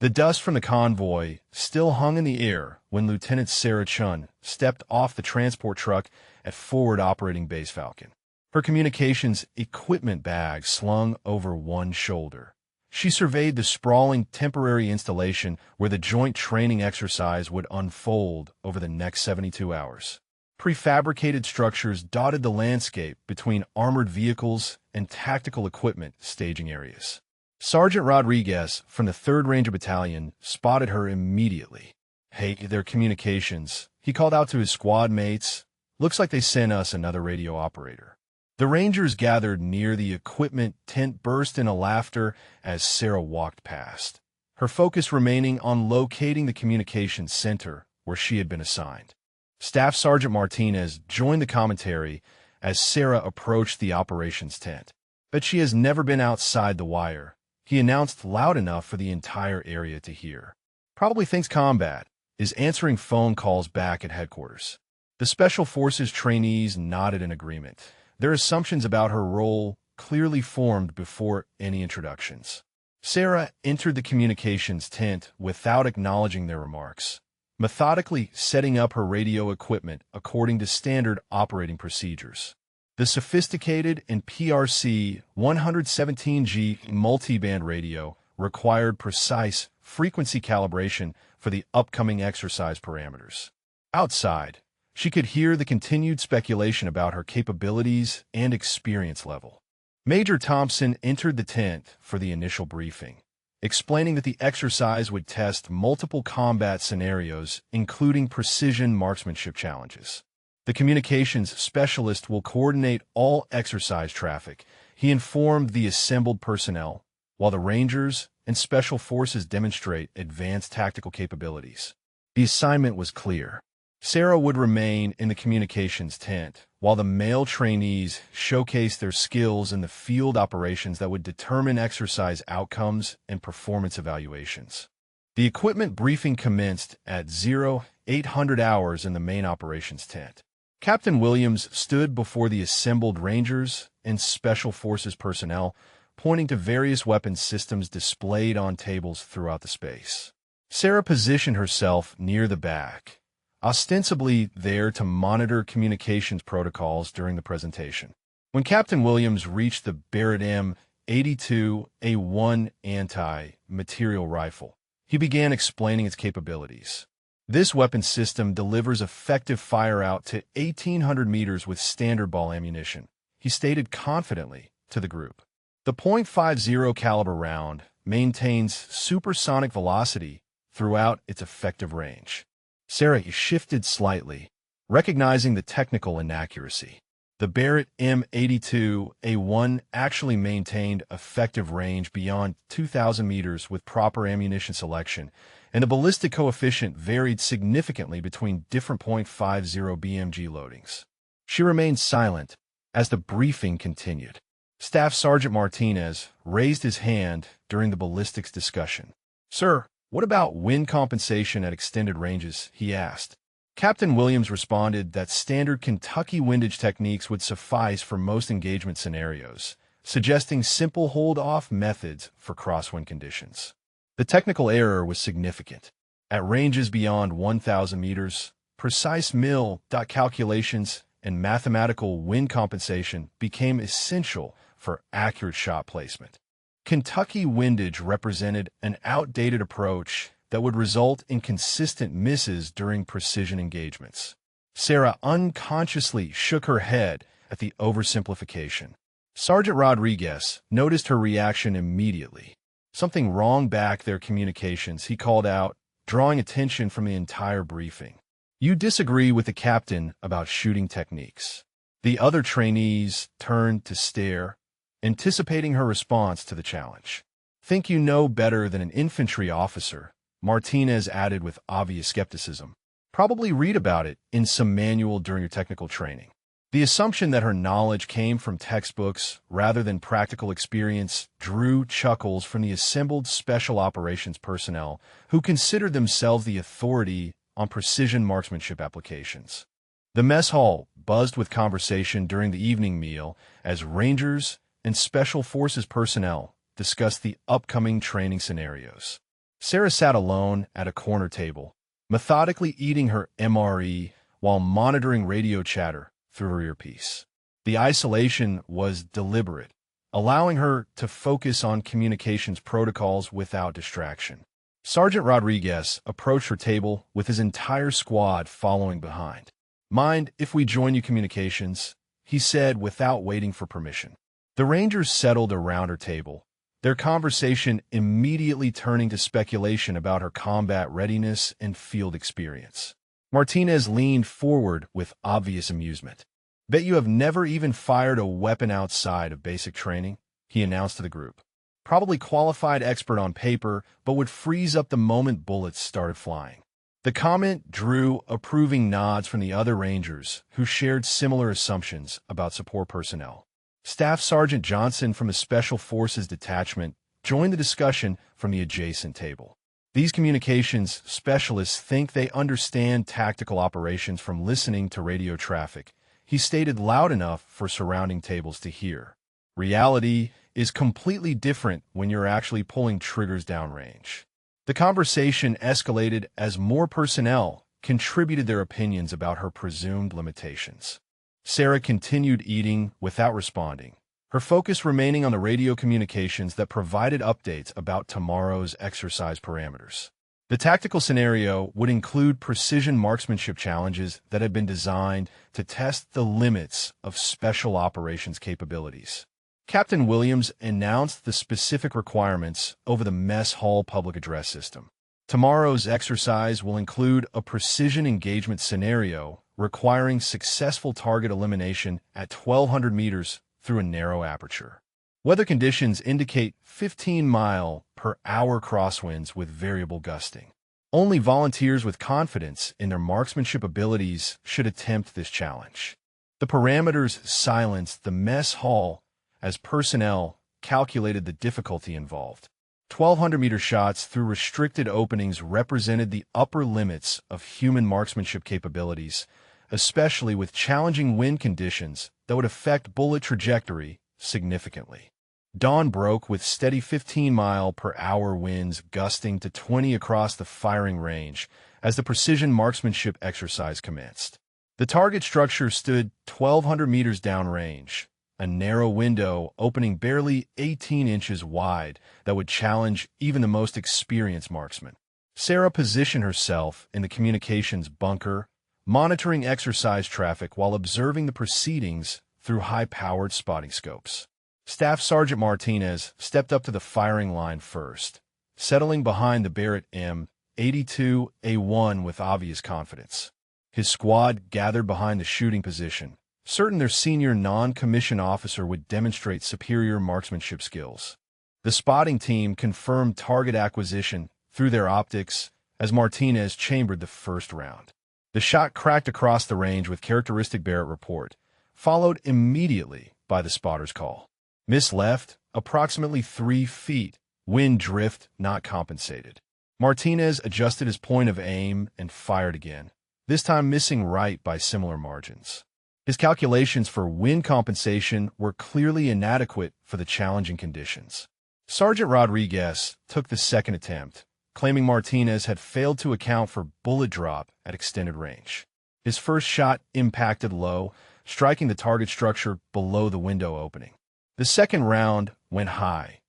The dust from the convoy still hung in the air when Lieutenant Sarah Chun stepped off the transport truck at Forward Operating Base Falcon. Her communications equipment bag slung over one shoulder. She surveyed the sprawling temporary installation where the joint training exercise would unfold over the next 72 hours. Prefabricated structures dotted the landscape between armored vehicles and tactical equipment staging areas. Sergeant Rodriguez from the 3rd Ranger Battalion spotted her immediately. "Hey, their communications," he called out to his squad mates. "Looks like they sent us another radio operator." The Rangers gathered near the equipment tent burst into laughter as Sarah walked past, her focus remaining on locating the communications center where she had been assigned. Staff Sergeant Martinez joined the commentary as Sarah approached the operations tent. "Bet she has never been outside the wire," he announced loud enough for the entire area to hear. "Probably thinks combat is answering phone calls back at headquarters." The Special Forces trainees nodded in agreement, their assumptions about her role clearly formed before any introductions. Sarah entered the communications tent without acknowledging their remarks, methodically setting up her radio equipment according to standard operating procedures. The sophisticated and PRC 117G multiband radio required precise frequency calibration for the upcoming exercise parameters. Outside, she could hear the continued speculation about her capabilities and experience level. Major Thompson entered the tent for the initial briefing, explaining that the exercise would test multiple combat scenarios, including precision marksmanship challenges. "The communications specialist will coordinate all exercise traffic," he informed the assembled personnel, while the Rangers and Special Forces demonstrate advanced tactical capabilities. The assignment was clear. Sarah would remain in the communications tent, while the male trainees showcased their skills in the field operations that would determine exercise outcomes and performance evaluations. The equipment briefing commenced at 0800 hours in the main operations tent. Captain Williams stood before the assembled Rangers and Special Forces personnel, pointing to various weapons systems displayed on tables throughout the space. Sarah positioned herself near the back, ostensibly there to monitor communications protocols during the presentation. When Captain Williams reached the Barrett M82A1 anti-material rifle, he began explaining its capabilities. "This weapon system delivers effective fire out to 1,800 meters with standard ball ammunition," he stated confidently to the group. The .50 caliber round maintains supersonic velocity throughout its effective range. Sarah shifted slightly, recognizing the technical inaccuracy. The Barrett M82A1 actually maintained effective range beyond 2,000 meters with proper ammunition selection, and the ballistic coefficient varied significantly between different .50 BMG loadings. She remained silent as the briefing continued. Staff Sergeant Martinez raised his hand during the ballistics discussion. "Sir, what about wind compensation at extended ranges?" he asked. Captain Williams responded that standard Kentucky windage techniques would suffice for most engagement scenarios, suggesting simple hold-off methods for crosswind conditions. The technical error was significant. At ranges beyond 1,000 meters, precise mil-dot calculations and mathematical wind compensation became essential for accurate shot placement. Kentucky windage represented an outdated approach that would result in consistent misses during precision engagements. Sarah unconsciously shook her head at the oversimplification. Sergeant Rodriguez noticed her reaction immediately. "Something wrong back their communications," he called out, drawing attention from the entire briefing. "You disagree with the captain about shooting techniques." The other trainees turned to stare, anticipating her response to the challenge. "Think you know better than an infantry officer," Martinez added with obvious skepticism. "Probably read about it in some manual during your technical training." The assumption that her knowledge came from textbooks rather than practical experience drew chuckles from the assembled special operations personnel who considered themselves the authority on precision marksmanship applications. The mess hall buzzed with conversation during the evening meal as Rangers and Special Forces personnel discussed the upcoming training scenarios. Sarah sat alone at a corner table, methodically eating her MRE while monitoring radio chatter through her earpiece. The isolation was deliberate, allowing her to focus on communications protocols without distraction. Sergeant Rodriguez approached her table with his entire squad following behind. "Mind if we join you communications?" he said without waiting for permission. The Rangers settled around her table, their conversation immediately turning to speculation about her combat readiness and field experience. Martinez leaned forward with obvious amusement. "Bet you have never even fired a weapon outside of basic training," he announced to the group. Probably qualified expert on paper, but would freeze up the moment bullets started flying. The comment drew approving nods from the other Rangers, who shared similar assumptions about support personnel. Staff Sergeant Johnson from a Special Forces detachment joined the discussion from the adjacent table. These communications specialists think they understand tactical operations from listening to radio traffic, he stated loud enough for surrounding tables to hear. Reality is completely different when you're actually pulling triggers downrange. The conversation escalated as more personnel contributed their opinions about her presumed limitations. Sarah continued eating without responding, her focus remaining on the radio communications that provided updates about tomorrow's exercise parameters. The tactical scenario would include precision marksmanship challenges that had been designed to test the limits of special operations capabilities. Captain Williams announced the specific requirements over the mess hall public address system. Tomorrow's exercise will include a precision engagement scenario requiring successful target elimination at 1,200 meters through a narrow aperture. Weather conditions indicate 15-mile-per-hour crosswinds with variable gusting. Only volunteers with confidence in their marksmanship abilities should attempt this challenge. The parameters silenced the mess hall as personnel calculated the difficulty involved. 1,200-meter shots through restricted openings represented the upper limits of human marksmanship capabilities, especially with challenging wind conditions that would affect bullet trajectory significantly. Dawn broke with steady 15-mile-per-hour winds gusting to 20 across the firing range as the precision marksmanship exercise commenced. The target structure stood 1,200 meters downrange, a narrow window opening barely 18 inches wide that would challenge even the most experienced marksman. Sarah positioned herself in the communications bunker, monitoring exercise traffic while observing the proceedings through high-powered spotting scopes. Staff Sergeant Martinez stepped up to the firing line first, settling behind the Barrett M82A1 with obvious confidence. His squad gathered behind the shooting position, certain their senior non-commissioned officer would demonstrate superior marksmanship skills. The spotting team confirmed target acquisition through their optics as Martinez chambered the first round. The shot cracked across the range with characteristic Barrett report, followed immediately by the spotter's call. Miss left, approximately 3 feet, wind drift not compensated. Martinez adjusted his point of aim and fired again, this time missing right by similar margins. His calculations for wind compensation were clearly inadequate for the challenging conditions. Sergeant Rodriguez took the second attempt, claiming Martinez had failed to account for bullet drop at extended range. His first shot impacted low, striking the target structure below the window opening. The second round went high,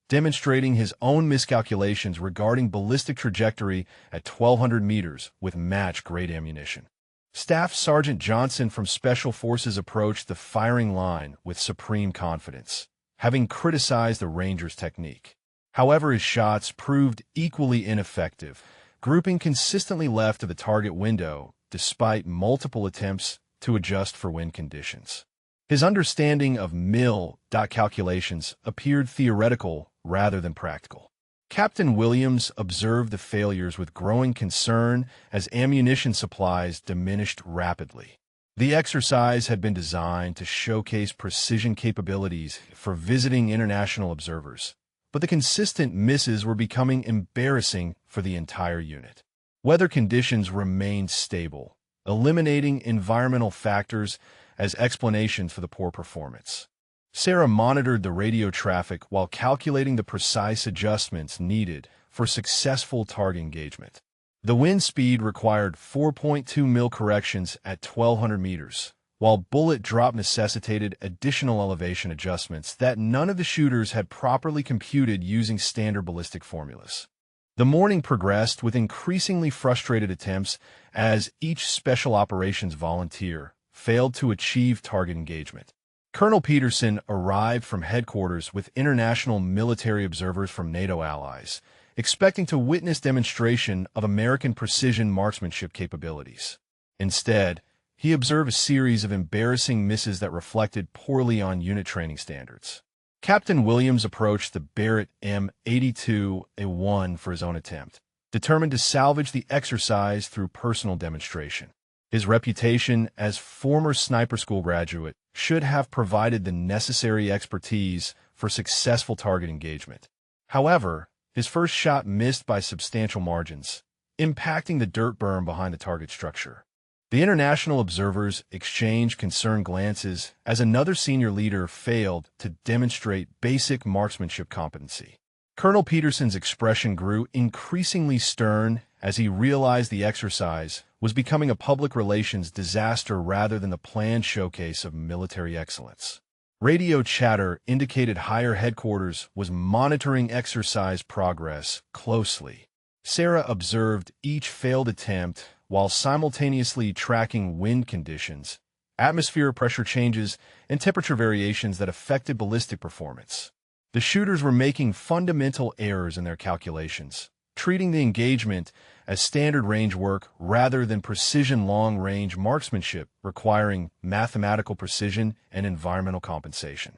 demonstrating his own miscalculations regarding ballistic trajectory at 1,200 meters with match-grade ammunition. Staff Sergeant Johnson from Special Forces approached the firing line with supreme confidence, having criticized the Rangers' technique. However, his shots proved equally ineffective, grouping consistently left of the target window despite multiple attempts to adjust for wind conditions. His understanding of mil-dot calculations appeared theoretical rather than practical. Captain Williams observed the failures with growing concern as ammunition supplies diminished rapidly. The exercise had been designed to showcase precision capabilities for visiting international observers, but the consistent misses were becoming embarrassing for the entire unit. Weather conditions remained stable, eliminating environmental factors as explanations for the poor performance. Sarah monitored the radio traffic while calculating the precise adjustments needed for successful target engagement. The wind speed required 4.2 mil corrections at 1,200 meters, while bullet drop necessitated additional elevation adjustments that none of the shooters had properly computed using standard ballistic formulas. The morning progressed with increasingly frustrated attempts as each special operations volunteer failed to achieve target engagement. Colonel Peterson arrived from headquarters with international military observers from NATO allies, expecting to witness demonstration of American precision marksmanship capabilities. Instead, he observed a series of embarrassing misses that reflected poorly on unit training standards. Captain Williams approached the Barrett M82A1 for his own attempt, determined to salvage the exercise through personal demonstration. His reputation as former sniper school graduate should have provided the necessary expertise for successful target engagement. However, his first shot missed by substantial margins, impacting the dirt berm behind the target structure. The international observers exchanged concerned glances as another senior leader failed to demonstrate basic marksmanship competency. Colonel Peterson's expression grew increasingly stern as he realized the exercise was becoming a public relations disaster rather than the planned showcase of military excellence. Radio chatter indicated higher headquarters was monitoring exercise progress closely. Sarah observed each failed attempt while simultaneously tracking wind conditions, atmosphere pressure changes, and temperature variations that affected ballistic performance. The shooters were making fundamental errors in their calculations, treating the engagement as standard range work rather than precision long-range marksmanship requiring mathematical precision and environmental compensation.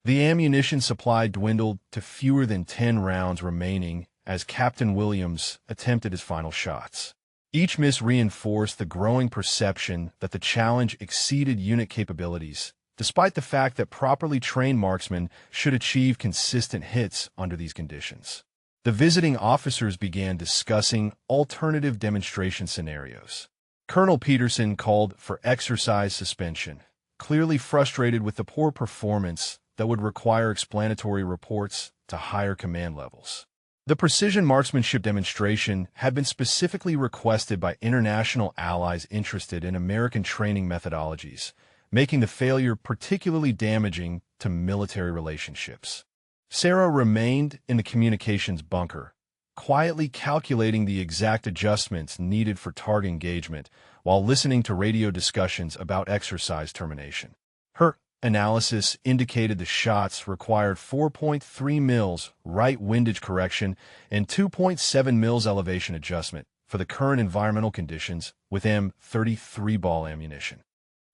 The ammunition supply dwindled to fewer than 10 rounds remaining as Captain Williams attempted his final shots. Each miss reinforced the growing perception that the challenge exceeded unit capabilities, despite the fact that properly trained marksmen should achieve consistent hits under these conditions. The visiting officers began discussing alternative demonstration scenarios. Colonel Peterson called for exercise suspension, clearly frustrated with the poor performance that would require explanatory reports to higher command levels. The precision marksmanship demonstration had been specifically requested by international allies interested in American training methodologies, making the failure particularly damaging to military relationships. Sarah remained in the communications bunker, quietly calculating the exact adjustments needed for target engagement while listening to radio discussions about exercise termination. Her analysis indicated the shots required 4.3 mils right windage correction and 2.7 mils elevation adjustment for the current environmental conditions with M33 ball ammunition.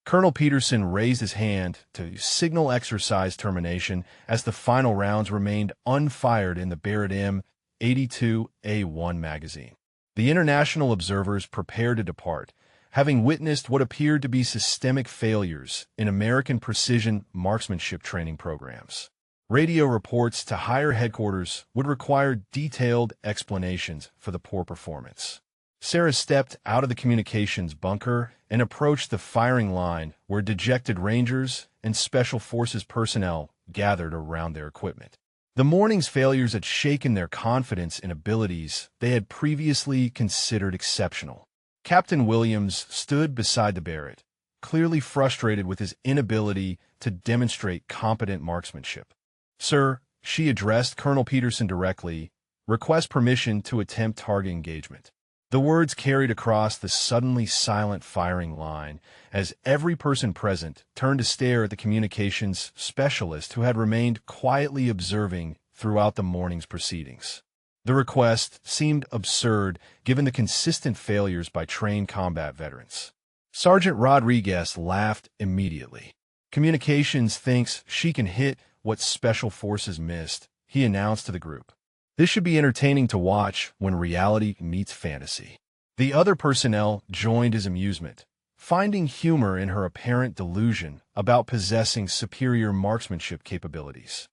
Colonel Peterson raised his hand to signal exercise termination as the final rounds remained unfired in the Barrett M82A1 magazine. The international observers prepared to depart, having witnessed what appeared to be systemic failures in American precision marksmanship training programs. Radio reports to higher headquarters would require detailed explanations for the poor performance. Sarah stepped out of the communications bunker and approached the firing line where dejected Rangers and Special Forces personnel gathered around their equipment. The morning's failures had shaken their confidence in abilities they had previously considered exceptional. Captain Williams stood beside the Barrett, clearly frustrated with his inability to demonstrate competent marksmanship. "Sir," she addressed Colonel Peterson directly, "request permission to attempt target engagement." The words carried across the suddenly silent firing line as every person present turned to stare at the communications specialist who had remained quietly observing throughout the morning's proceedings. The request seemed absurd given the consistent failures by trained combat veterans. Sergeant Rodriguez laughed immediately. "Communications thinks she can hit what Special Forces missed," he announced to the group. "This should be entertaining to watch when reality meets fantasy." The other personnel joined his amusement, finding humor in her apparent delusion about possessing superior marksmanship capabilities.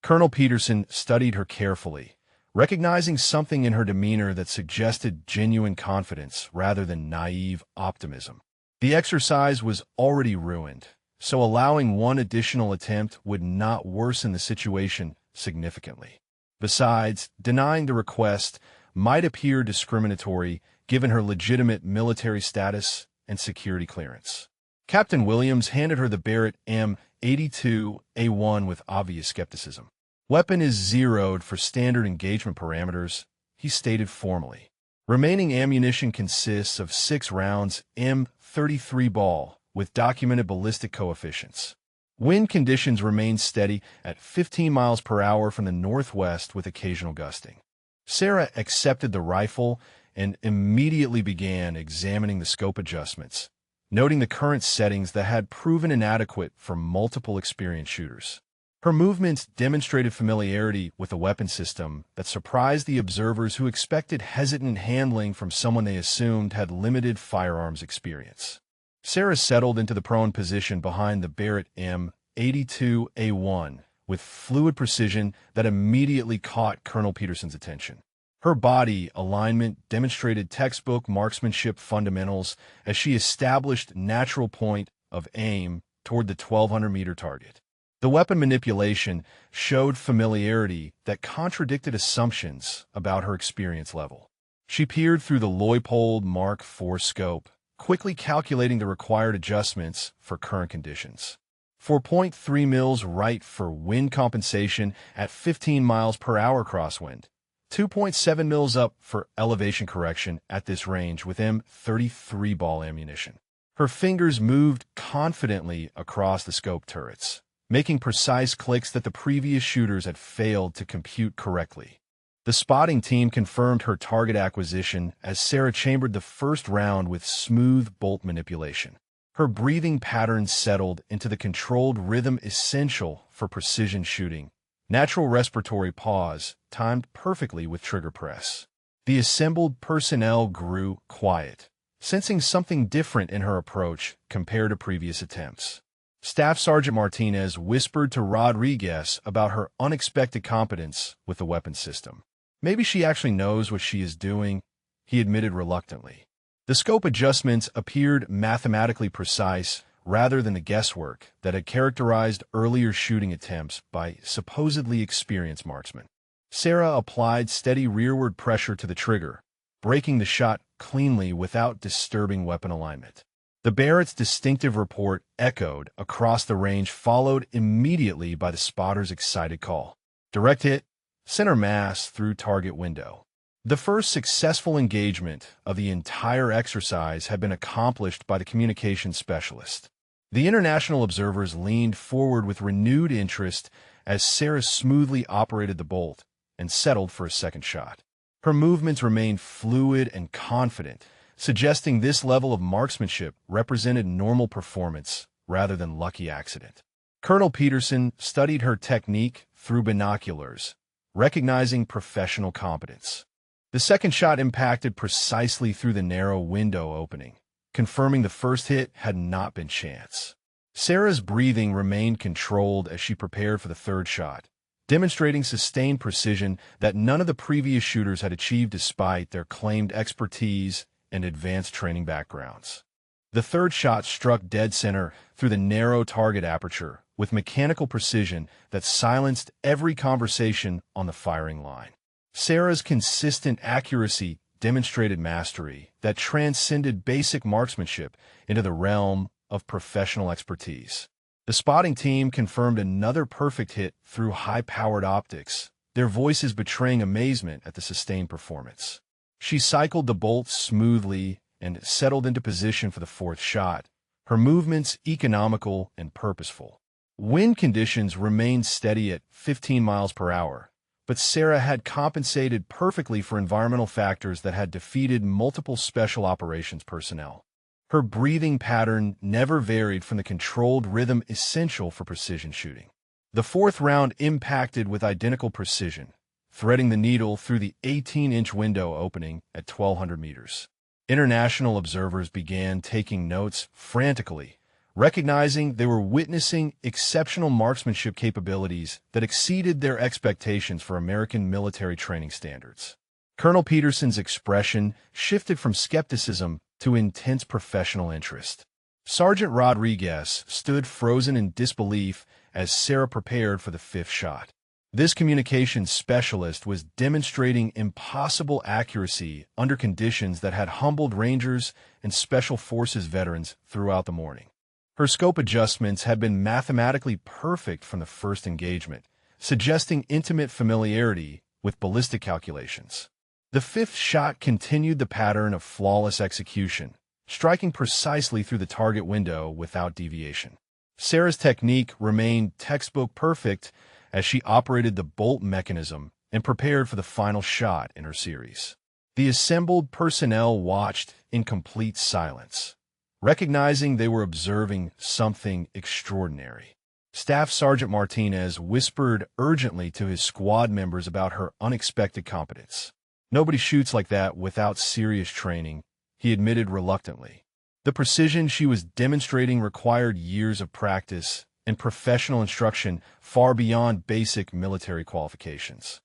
Colonel Peterson studied her carefully, recognizing something in her demeanor that suggested genuine confidence rather than naive optimism. The exercise was already ruined, so allowing one additional attempt would not worsen the situation significantly. Besides, denying the request might appear discriminatory given her legitimate military status and security clearance. Captain Williams handed her the Barrett M82A1 with obvious skepticism. "Weapon is zeroed for standard engagement parameters," he stated formally. "Remaining ammunition consists of 6 rounds M33 ball with documented ballistic coefficients. Wind conditions remain steady at 15 miles per hour from the northwest with occasional gusting." Sarah accepted the rifle and immediately began examining the scope adjustments, noting the current settings that had proven inadequate for multiple experienced shooters. Her movements demonstrated familiarity with the weapon system that surprised the observers who expected hesitant handling from someone they assumed had limited firearms experience. Sarah settled into the prone position behind the Barrett M82A1 with fluid precision that immediately caught Colonel Peterson's attention. Her body alignment demonstrated textbook marksmanship fundamentals as she established natural point of aim toward the 1,200-meter target. The weapon manipulation showed familiarity that contradicted assumptions about her experience level. She peered through the Leupold Mark IV scope, quickly calculating the required adjustments for current conditions. 4.3 mils right for wind compensation at 15 miles per hour crosswind. 2.7 mils up for elevation correction at this range with M33 ball ammunition. Her fingers moved confidently across the scope turrets, making precise clicks that the previous shooters had failed to compute correctly. The spotting team confirmed her target acquisition as Sarah chambered the first round with smooth bolt manipulation. Her breathing patterns settled into the controlled rhythm essential for precision shooting. Natural respiratory pause, timed perfectly with trigger press. The assembled personnel grew quiet, sensing something different in her approach compared to previous attempts. Staff Sergeant Martinez whispered to Rodriguez about her unexpected competence with the weapon system. "Maybe she actually knows what she is doing," he admitted reluctantly. The scope adjustments appeared mathematically precise rather than the guesswork that had characterized earlier shooting attempts by supposedly experienced marksmen. Sarah applied steady rearward pressure to the trigger, breaking the shot cleanly without disturbing weapon alignment. The Barrett's distinctive report echoed across the range, followed immediately by the spotter's excited call. "Direct hit, center mass through target window." The first successful engagement of the entire exercise had been accomplished by the communications specialist. The international observers leaned forward with renewed interest as Sarah smoothly operated the bolt and settled for a second shot. Her movements remained fluid and confident, suggesting this level of marksmanship represented normal performance rather than lucky accident. Colonel Peterson studied her technique through binoculars, recognizing professional competence. The second shot impacted precisely through the narrow window opening, confirming the first hit had not been chance. Sarah's breathing remained controlled as she prepared for the third shot, demonstrating sustained precision that none of the previous shooters had achieved despite their claimed expertise and advanced training backgrounds. The third shot struck dead center through the narrow target aperture with mechanical precision that silenced every conversation on the firing line. Sarah's consistent accuracy demonstrated mastery that transcended basic marksmanship into the realm of professional expertise. The spotting team confirmed another perfect hit through high-powered optics, their voices betraying amazement at the sustained performance. She cycled the bolt smoothly and settled into position for the fourth shot, her movements economical and purposeful. Wind conditions remained steady at 15 miles per hour, but Sarah had compensated perfectly for environmental factors that had defeated multiple special operations personnel. Her breathing pattern never varied from the controlled rhythm essential for precision shooting. The fourth round impacted with identical precision, threading the needle through the 18-inch window opening at 1,200 meters. International observers began taking notes frantically, recognizing they were witnessing exceptional marksmanship capabilities that exceeded their expectations for American military training standards. Colonel Peterson's expression shifted from skepticism to intense professional interest. Sergeant Rodriguez stood frozen in disbelief as Sarah prepared for the fifth shot. This communications specialist was demonstrating impossible accuracy under conditions that had humbled Rangers and Special Forces veterans throughout the morning. Her scope adjustments had been mathematically perfect from the first engagement, suggesting intimate familiarity with ballistic calculations. The fifth shot continued the pattern of flawless execution, striking precisely through the target window without deviation. Sarah's technique remained textbook perfect as she operated the bolt mechanism and prepared for the final shot in her series. The assembled personnel watched in complete silence, recognizing they were observing something extraordinary. Staff Sergeant Martinez whispered urgently to his squad members about her unexpected competence. "Nobody shoots like that without serious training," he admitted reluctantly. The precision she was demonstrating required years of practice and professional instruction far beyond basic military qualifications.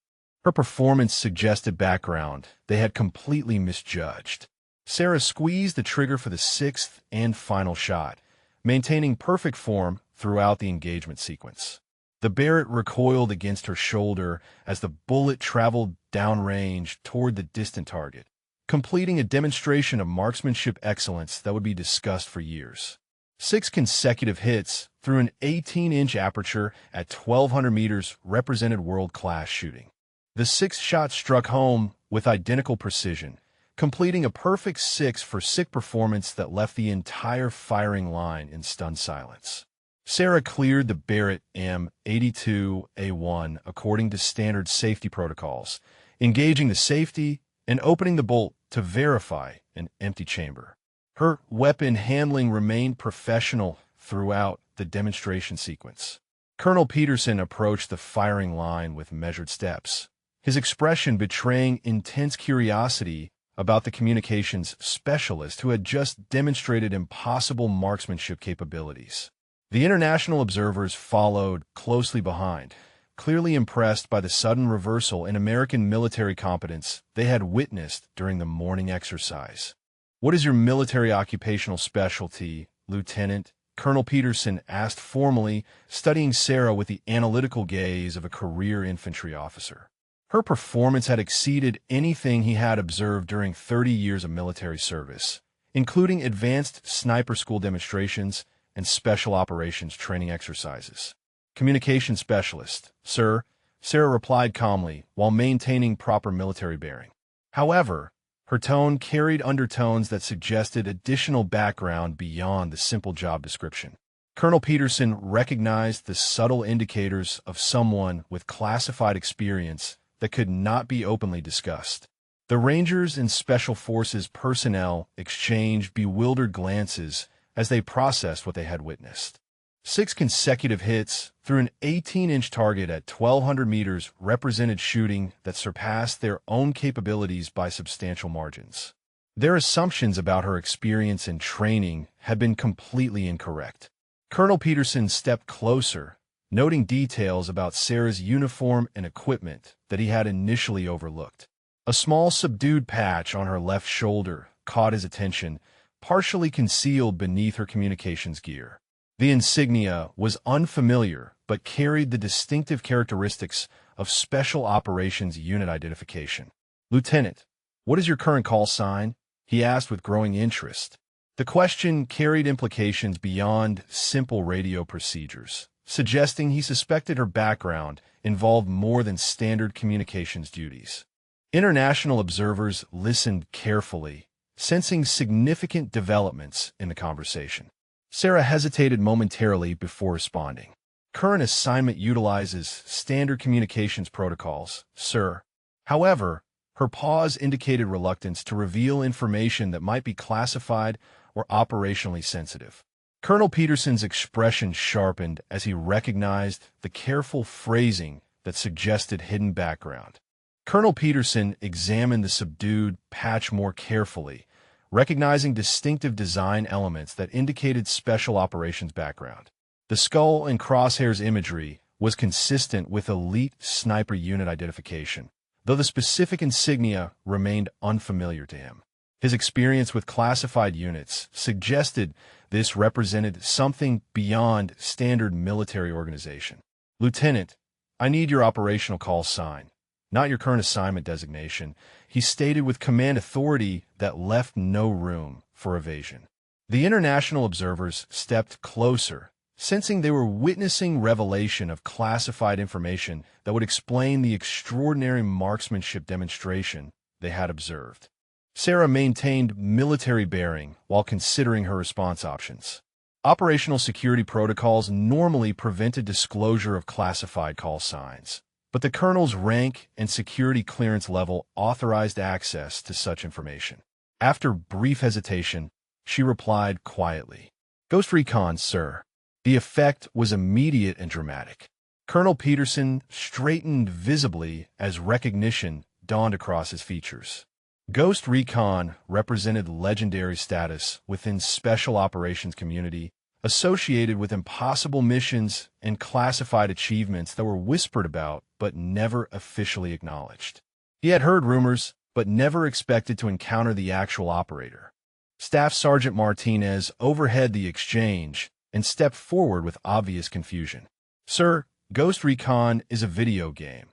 Her performance suggested background they had completely misjudged. Sarah squeezed the trigger for the sixth and final shot, maintaining perfect form throughout the engagement sequence. The Barrett recoiled against her shoulder as the bullet traveled downrange toward the distant target, completing a demonstration of marksmanship excellence that would be discussed for years. 6 consecutive hits through an 18-inch aperture at 1,200 meters represented world-class shooting. The sixth shot struck home with identical precision, completing a perfect 6-for-6 performance that left the entire firing line in stunned silence. Sarah cleared the Barrett M82A1 according to standard safety protocols, engaging the safety and opening the bolt to verify an empty chamber. Her weapon handling remained professional throughout the demonstration sequence. Colonel Peterson approached the firing line with measured steps, his expression betraying intense curiosity about the communications specialist who had just demonstrated impossible marksmanship capabilities. The international observers followed closely behind, clearly impressed by the sudden reversal in American military competence they had witnessed during the morning exercise. "What is your military occupational specialty, Lieutenant?" Colonel Peterson asked formally, studying Sarah with the analytical gaze of a career infantry officer. Her performance had exceeded anything he had observed during 30 years of military service, including advanced sniper school demonstrations and special operations training exercises. "Communication specialist, sir," Sarah replied calmly while maintaining proper military bearing. However, her tone carried undertones that suggested additional background beyond the simple job description. Colonel Peterson recognized the subtle indicators of someone with classified experience that could not be openly discussed. The Rangers and Special Forces personnel exchanged bewildered glances as they processed what they had witnessed. 6 consecutive hits through an 18-inch target at 1,200 meters represented shooting that surpassed their own capabilities by substantial margins. Their assumptions about her experience and training had been completely incorrect. Colonel Peterson stepped closer, noting details about Sarah's uniform and equipment that he had initially overlooked. A small subdued patch on her left shoulder caught his attention, partially concealed beneath her communications gear. The insignia was unfamiliar but carried the distinctive characteristics of Special Operations Unit identification. "Lieutenant, what is your current call sign?" he asked with growing interest. The question carried implications beyond simple radio procedures, suggesting he suspected her background involved more than standard communications duties. International observers listened carefully, sensing significant developments in the conversation. Sarah hesitated momentarily before responding. "Current assignment utilizes standard communications protocols, sir." However, her pause indicated reluctance to reveal information that might be classified or operationally sensitive. Colonel Peterson's expression sharpened as he recognized the careful phrasing that suggested hidden background. Colonel Peterson examined the subdued patch more carefully, recognizing distinctive design elements that indicated special operations background. The skull and crosshairs imagery was consistent with elite sniper unit identification, though the specific insignia remained unfamiliar to him. His experience with classified units suggested this represented something beyond standard military organization. "Lieutenant, I need your operational call sign, not your current assignment designation, he stated with command authority that left no room for evasion. The international observers stepped closer, sensing they were witnessing revelation of classified information that would explain the extraordinary marksmanship demonstration they had observed. Sarah maintained military bearing while considering her response options. Operational security protocols normally prevented disclosure of classified call signs, but the colonel's rank and security clearance level authorized access to such information. After brief hesitation, she replied quietly, "Ghost Recon, sir." The effect was immediate and dramatic. Colonel Peterson straightened visibly as recognition dawned across his features. Ghost Recon represented legendary status within Special Operations community, associated with impossible missions and classified achievements that were whispered about but never officially acknowledged. He had heard rumors, but never expected to encounter the actual operator. Staff Sergeant Martinez overheard the exchange and stepped forward with obvious confusion. "Sir, Ghost Recon is a video game,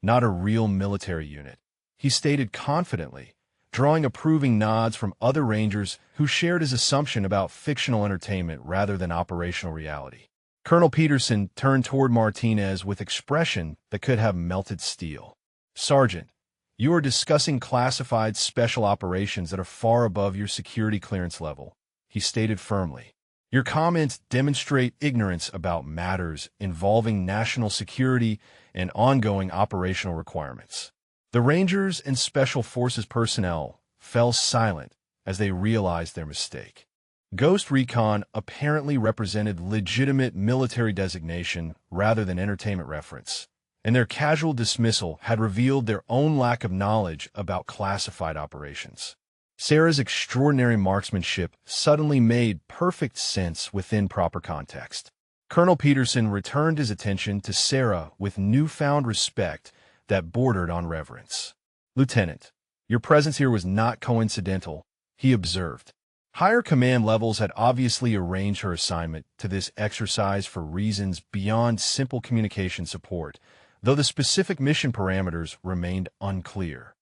not a real military unit," he stated confidently, drawing approving nods from other Rangers who shared his assumption about fictional entertainment rather than operational reality. Colonel Peterson turned toward Martinez with expression that could have melted steel. "Sergeant, you are discussing classified special operations that are far above your security clearance level," he stated firmly. "Your comments demonstrate ignorance about matters involving national security and ongoing operational requirements." The Rangers and Special Forces personnel fell silent as they realized their mistake. Ghost Recon apparently represented legitimate military designation rather than entertainment reference, and their casual dismissal had revealed their own lack of knowledge about classified operations. Sarah's extraordinary marksmanship suddenly made perfect sense within proper context. Colonel Peterson returned his attention to Sarah with newfound respect that bordered on reverence. "Lieutenant, your presence here was not coincidental," he observed. Higher command levels had obviously arranged her assignment to this exercise for reasons beyond simple communication support, though the specific mission parameters remained unclear.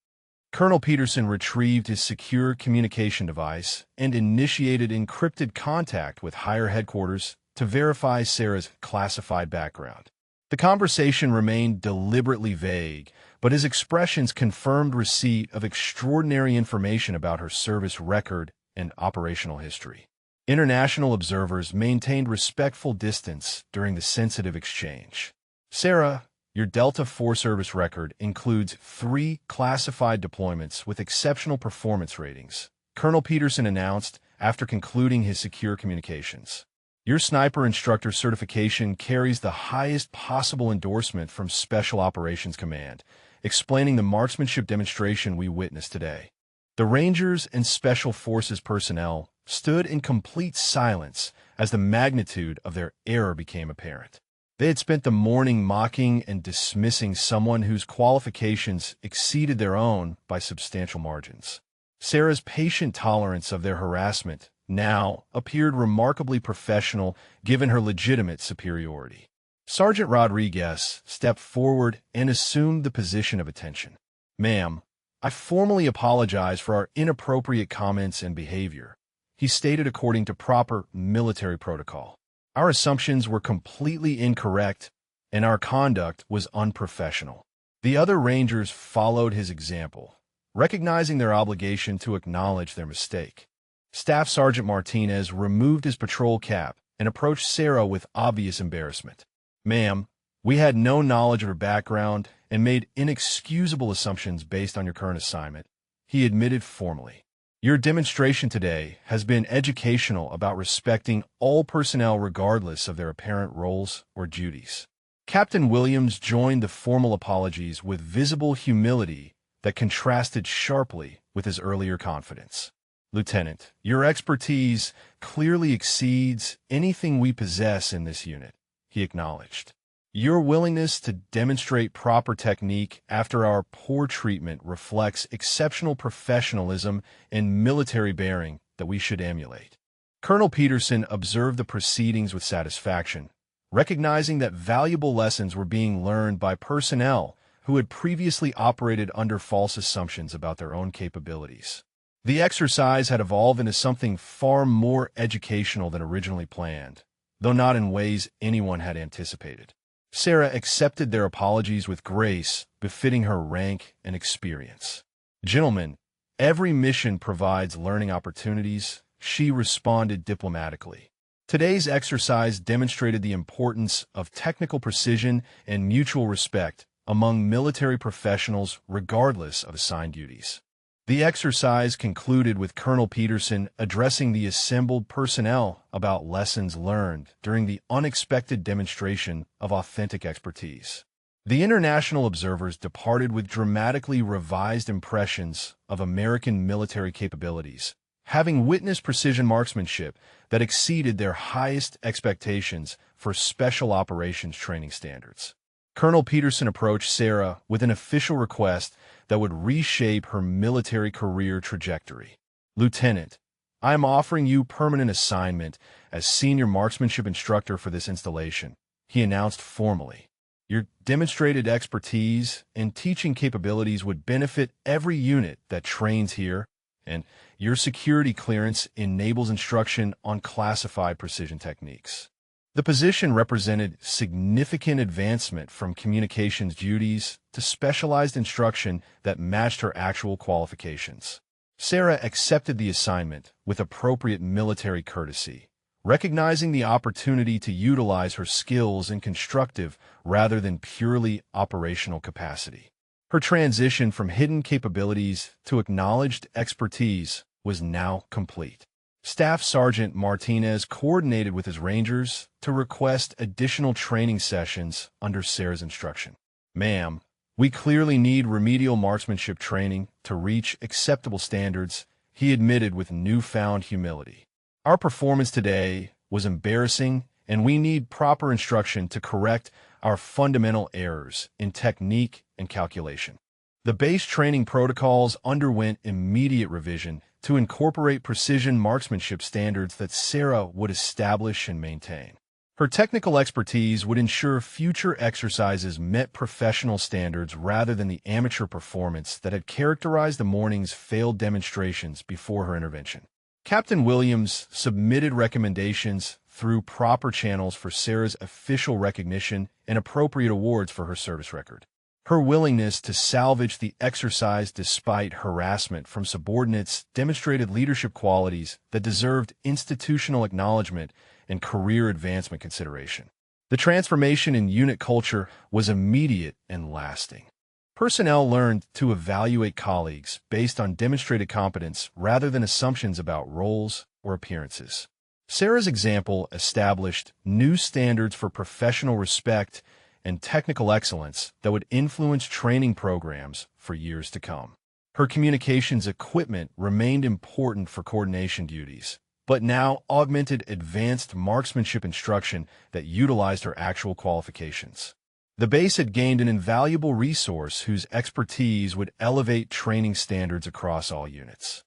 Colonel Peterson retrieved his secure communication device and initiated encrypted contact with higher headquarters to verify Sarah's classified background. The conversation remained deliberately vague, but his expressions confirmed receipt of extraordinary information about her service record and operational history. International observers maintained respectful distance during the sensitive exchange. "Sarah, your Delta IV service record includes 3 classified deployments with exceptional performance ratings," Colonel Peterson announced after concluding his secure communications. "Your sniper instructor certification carries the highest possible endorsement from Special Operations Command, explaining the marksmanship demonstration we witnessed today." The Rangers and Special Forces personnel stood in complete silence as the magnitude of their error became apparent. They had spent the morning mocking and dismissing someone whose qualifications exceeded their own by substantial margins. Sarah's patient tolerance of their harassment now appeared remarkably professional given her legitimate superiority. Sergeant Rodriguez stepped forward and assumed the position of attention. "Ma'am, I formally apologize for our inappropriate comments and behavior," he stated according to proper military protocol. "Our assumptions were completely incorrect, and our conduct was unprofessional." The other Rangers followed his example, recognizing their obligation to acknowledge their mistake. Staff Sergeant Martinez removed his patrol cap and approached Sarah with obvious embarrassment. "Ma'am, we had no knowledge of her background and made inexcusable assumptions based on your current assignment," he admitted formally. "Your demonstration today has been educational about respecting all personnel regardless of their apparent roles or duties." Captain Williams joined the formal apologies with visible humility that contrasted sharply with his earlier confidence. "Lieutenant, your expertise clearly exceeds anything we possess in this unit," he acknowledged. "Your willingness to demonstrate proper technique after our poor treatment reflects exceptional professionalism and military bearing that we should emulate." Colonel Peterson observed the proceedings with satisfaction, recognizing that valuable lessons were being learned by personnel who had previously operated under false assumptions about their own capabilities. The exercise had evolved into something far more educational than originally planned, though not in ways anyone had anticipated. Sarah accepted their apologies with grace, befitting her rank and experience. "Gentlemen, every mission provides learning opportunities," she responded diplomatically. Today's exercise demonstrated the importance of technical precision and mutual respect among military professionals regardless of assigned duties. The exercise concluded with Colonel Peterson addressing the assembled personnel about lessons learned during the unexpected demonstration of authentic expertise. The international observers departed with dramatically revised impressions of American military capabilities, having witnessed precision marksmanship that exceeded their highest expectations for special operations training standards. Colonel Peterson approached Sarah with an official request that would reshape her military career trajectory. "Lieutenant, I am offering you permanent assignment as senior marksmanship instructor for this installation," he announced formally. "Your demonstrated expertise and teaching capabilities would benefit every unit that trains here, and your security clearance enables instruction on classified precision techniques." The position represented significant advancement from communications duties to specialized instruction that matched her actual qualifications. Sarah accepted the assignment with appropriate military courtesy, recognizing the opportunity to utilize her skills in constructive rather than purely operational capacity. Her transition from hidden capabilities to acknowledged expertise was now complete. Staff Sergeant Martinez coordinated with his Rangers to request additional training sessions under Sarah's instruction. "Ma'am, we clearly need remedial marksmanship training to reach acceptable standards," he admitted with newfound humility. "Our performance today was embarrassing, and we need proper instruction to correct our fundamental errors in technique and calculation." The base training protocols underwent immediate revision to incorporate precision marksmanship standards that Sarah would establish and maintain. Her technical expertise would ensure future exercises met professional standards rather than the amateur performance that had characterized the morning's failed demonstrations before her intervention. Captain Williams submitted recommendations through proper channels for Sarah's official recognition and appropriate awards for her service record. Her willingness to salvage the exercise despite harassment from subordinates demonstrated leadership qualities that deserved institutional acknowledgement and career advancement consideration. The transformation in unit culture was immediate and lasting. Personnel learned to evaluate colleagues based on demonstrated competence rather than assumptions about roles or appearances. Sarah's example established new standards for professional respect and technical excellence that would influence training programs for years to come. Her communications equipment remained important for coordination duties, but now augmented advanced marksmanship instruction that utilized her actual qualifications. The base had gained an invaluable resource whose expertise would elevate training standards across all units.